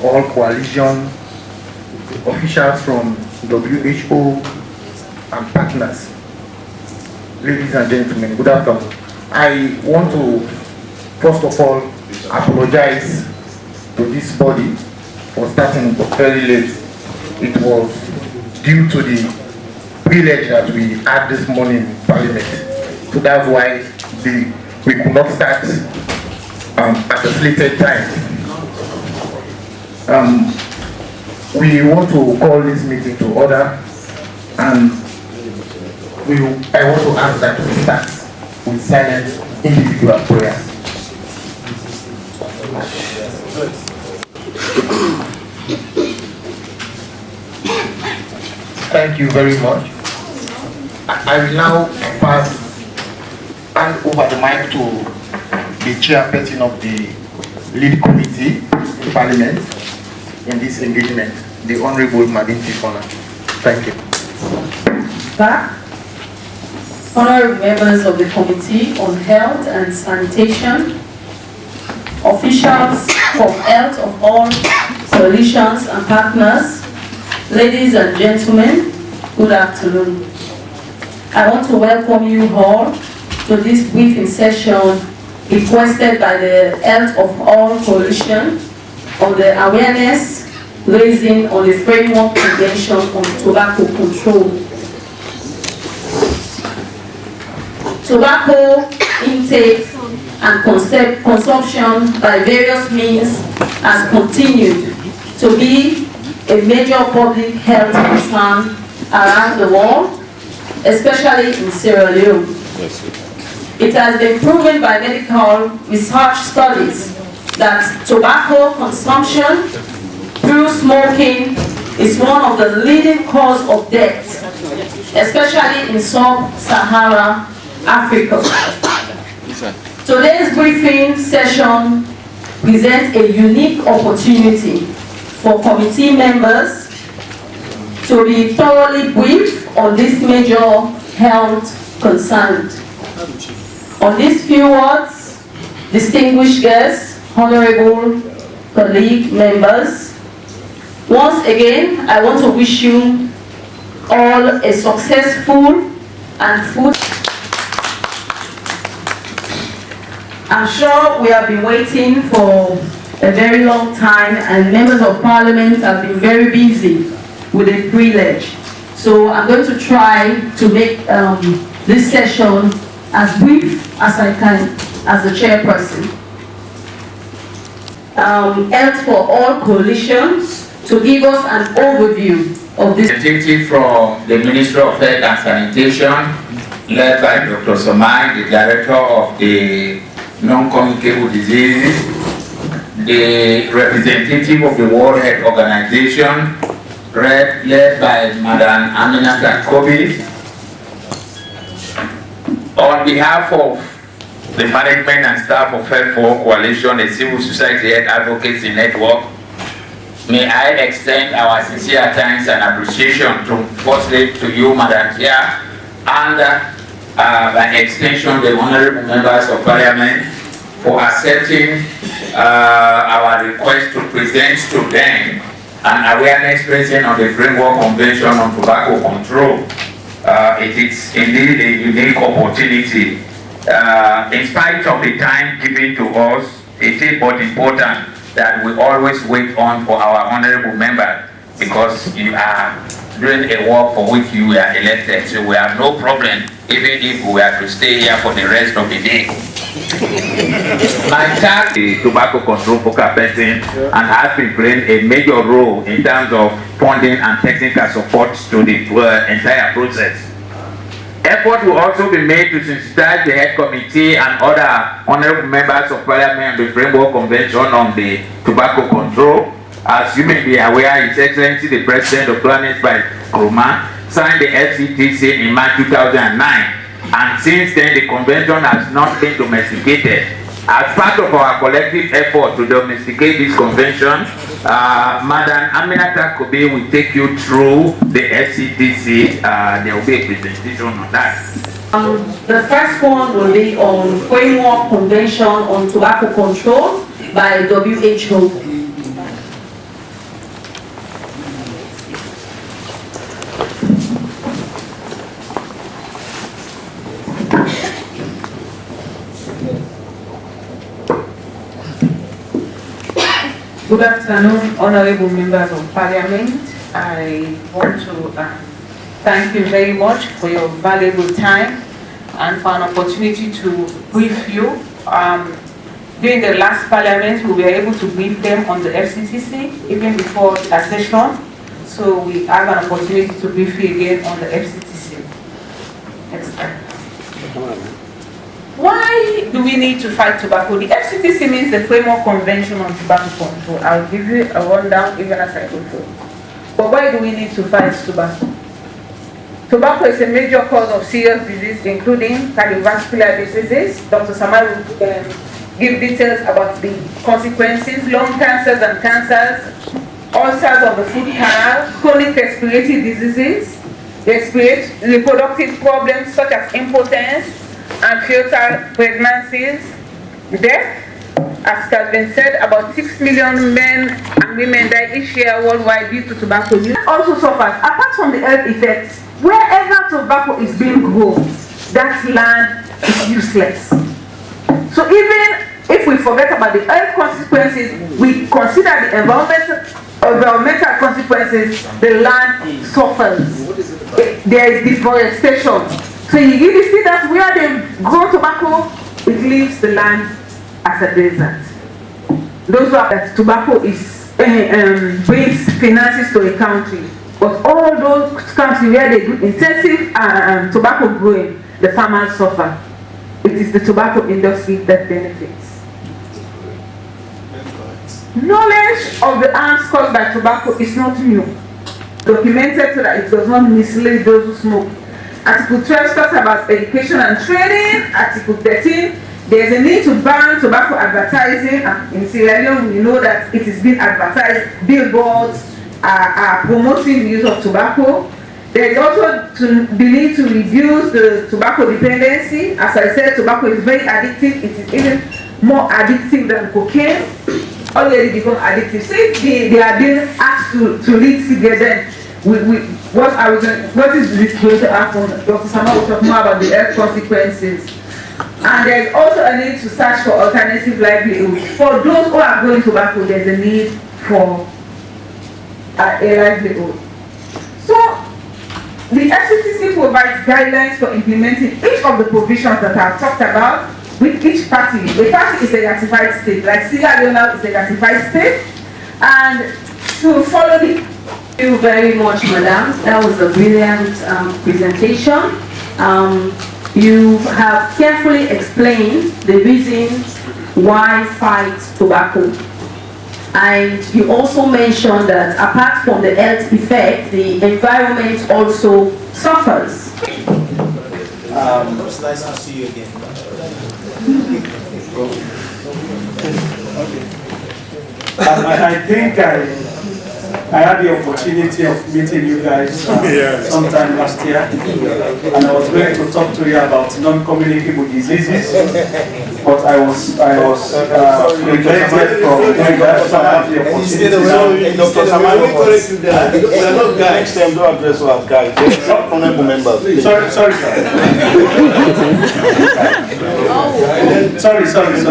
all coalition officials from WHO and partners. Ladies and gentlemen, good afternoon. I want to first of all apologize to this body for starting very late. It was due to the privilege that we had this morning in Parliament. So that's why we could not start at the slated time. We want to call this meeting to order, and I want to ask that we start with silent individual prayers. Thank you very much. I will now hand over the mic to the chairperson of the lead committee in Parliament in this engagement, the Honorable Madin Tifona. Thank you. Honorable members of the Committee on Health and Sanitation, officials from health of all coalitions and partners, ladies and gentlemen, good afternoon. I want to welcome you all to this briefing session requested by the Health of All Coalition on the awareness raising on the Framework Convention on Tobacco Control. Tobacco intake and consumption by various means has continued to be a major public health concern around the world, especially in Sierra Leone. It has been proven by medical research studies that tobacco consumption through smoking is one of the leading causes of death, especially in sub-Saharan Africa. Today's briefing session presents a unique opportunity for committee members to be thoroughly briefed on this major health concern. On these few words, distinguished guests, honorable colleague members, once again, I want to wish you all a successful and fruitful. I'm sure we have been waiting for a very long time, and members of Parliament have been very busy with the privilege. So I'm going to try to make this session as brief as I can as the chairperson. Health for All Coalitions to give us an overview of this. Representative from the Ministry of Health and Sanitation, led by Dr. Somai, the Director of the Non-Communicable Diseases, the representative of the World Health Organization, led by Madam Aminata Kobi. On behalf of the management and staff of Health for All Coalition, a civil society health advocacy network, may I extend our sincere thanks and appreciation firstly to you, Madam Chair, and by extension the honorable members of Parliament for accepting our request to present to them an awareness raising on the Framework Convention on Tobacco Control. It is indeed a unique opportunity. In spite of the time given to us, it is but important that we always wait on for our honorable member, because you are doing a work for which you were elected. So we have no problem even if we were to stay here for the rest of the day. My task is tobacco control focal person and has been playing a major role in terms of funding and technical support to the entire process. Effort will also be made to sensitize the head committee and other honorable members of Parliament on the Framework Convention on the Tobacco Control. As you may be aware, His Excellency the President of Planet by Kroma signed the FCTC in March 2009, and since then the convention has not been domesticated. As part of our collective effort to domesticate this convention, Madam Aminata Kobe will take you through the FCTC. There will be a presentation on that. The first one will be on Framework Convention on Tobacco Control by WHO. Good afternoon, honorable members of parliament. I want to thank you very much for your valuable time and for an opportunity to brief you. During the last parliament, we were able to brief them on the FCTC even before a session. So we have an opportunity to brief you again on the FCTC. Next slide. Why do we need to fight tobacco? The FCTC means the Framework Convention on Tobacco Control. I'll give you a rundown even as I go through. But why do we need to fight tobacco? Tobacco is a major cause of serious disease, including cardiovascular diseases. Dr. Samar will give details about the consequences, lung cancers and cancers, ulcers of the food canal, chronic respiratory diseases, reproductive problems such as impotence, and futile pregnancies, death. As has been said, about 6 million men and women die each year worldwide due to tobacco use. Also suffers, apart from the health effects, wherever tobacco is being grown, that land is useless. So even if we forget about the health consequences, we consider the environmental consequences, the land suffers. There is deforestation. So you really see that where they grow tobacco, it leaves the land as a desert. Those are that tobacco is brings finances to a country, but all those countries where they do intensive tobacco growing, the farmers suffer. It is the tobacco industry that benefits. Knowledge of the harms caused by tobacco is not new. Documented so that it does not mislead those who smoke. Article 12 talks about education and training. Article 13, there is a need to ban tobacco advertising. In Sierra Leone, we know that it is being advertised. Billboards are promoting the use of tobacco. There is also the need to reduce the tobacco dependency. As I said, tobacco is very addictive. It is even more addictive than cocaine. Already become addictive. So if they are being asked to lead cigarettes, what is going to happen? Dr. Sama will talk more about the health consequences. And there's also a need to search for alternative livelihoods. For those who are growing tobacco, there's a need for a livelihood. So, the FCTC provides guidelines for implementing each of the provisions that I've talked about with each party. The party is a ratified state, like Sierra Leone is a ratified state, and to follow the. Thank you very much, madam. That was a brilliant presentation. You have carefully explained the reasons why fight tobacco. And you also mentioned that apart from the health effect, the environment also suffers. It's nice to see you again. I think I had the opportunity of meeting you guys sometime last year, and I was going to talk to you about non-communicable diseases, but I was prevented from doing that. So I have the opportunity. Dr. Samari, we are not guys. Next time, don't address us as guys. We're not honorable members. Sorry, sir. Sorry. Sorry,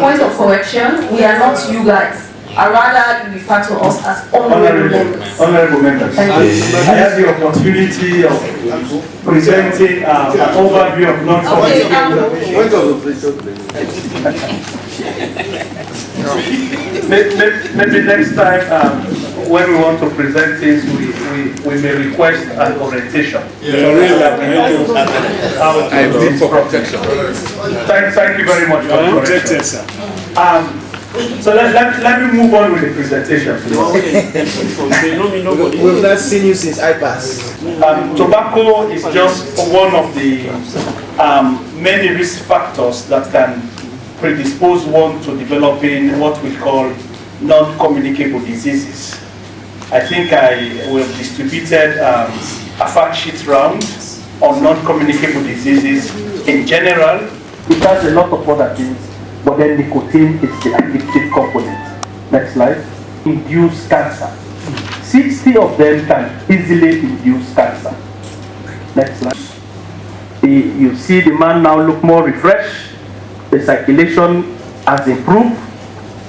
point of correction, we are not you guys. I rather you refer to us as honorable members. Honorable members. Thank you. I had the opportunity of presenting an overview of non-communicable. Maybe next time when we want to present things, we may request an orientation. Thank you very much for the correction. So let me move on with the presentation, please. We've not seen you since I passed. Tobacco is just one of the many risk factors that can predispose one to developing what we call non-communicable diseases. I think we have distributed a fact sheet round on non-communicable diseases in general. It has a lot of other things, but then nicotine is the addictive component. Next slide. induce cancer. 60 of them can easily induce cancer. Next slide. You see the man now look more refreshed. The circulation has improved.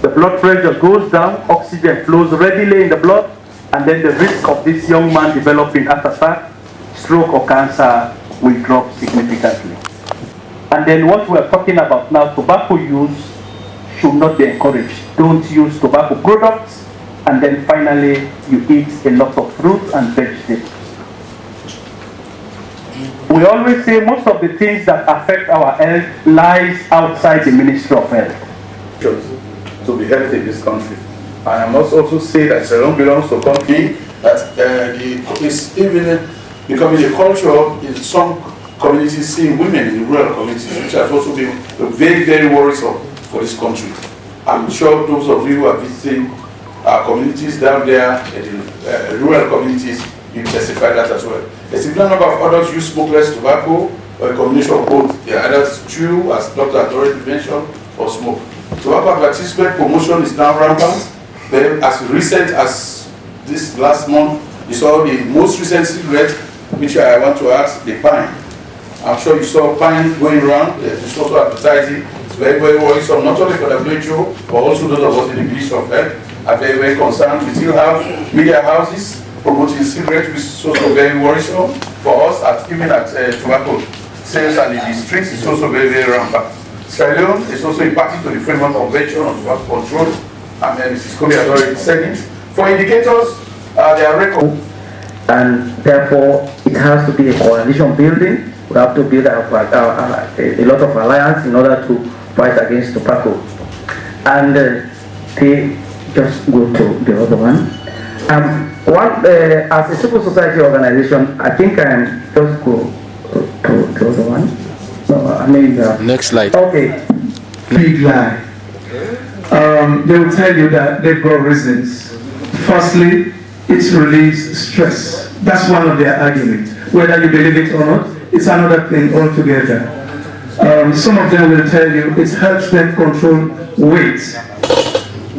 The blood pressure goes down. Oxygen flows readily in the blood. And then the risk of this young man developing heart attack, stroke or cancer will drop significantly. And then what we're talking about now, tobacco use should not be encouraged. Don't use tobacco products. And then finally, you eat a lot of fruits and vegetables. We always say most of the things that affect our health lies outside the Ministry of Health. To be healthy in this country. And I must also say that Salon belongs to a country that is even becoming a culture in some communities, seeing women in the rural communities, which has also been very, very worrisome for this country. I'm sure those of you who are visiting our communities down there, in the rural communities, you testify that as well. A similar number of adults use smokeless tobacco, or a combination of both. They either chew, as Dr. had already mentioned, or smoke. Tobacco advertisement promotion is now rampant. Then, as recent as this last month, you saw the most recent cigarette, which I want to ask, the pine. I'm sure you saw pine going around. It's also advertising. It's very, very worrisome, not only for the WHO, but also those of us in the Ministry of Health are very, very concerned. We still have media houses promoting cigarettes, which is also very worrisome for us, even at tobacco sales and in the streets. It's also very, very rampant. Sierra Leone is also impacting to the Framework Convention on Tobacco Control, and Mrs. Kobe has already said it. For indicators, they are record. And therefore, it has to be a coalition building. We have to build a lot of alliance in order to fight against tobacco. And they just go to the other one. As a civil society organization, I think I am just go to the other one. No, I mean, next slide. Okay. Big lie. They will tell you that they've got reasons. Firstly, it relieves stress. That's one of their arguments. Whether you believe it or not, it's another thing altogether. Some of them will tell you it helps them control weight.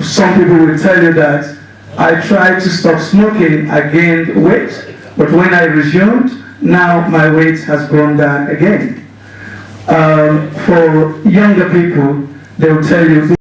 Some people will tell you that I tried to stop smoking, I gained weight, but when I resumed, now my weight has gone down again. For younger people, they will tell you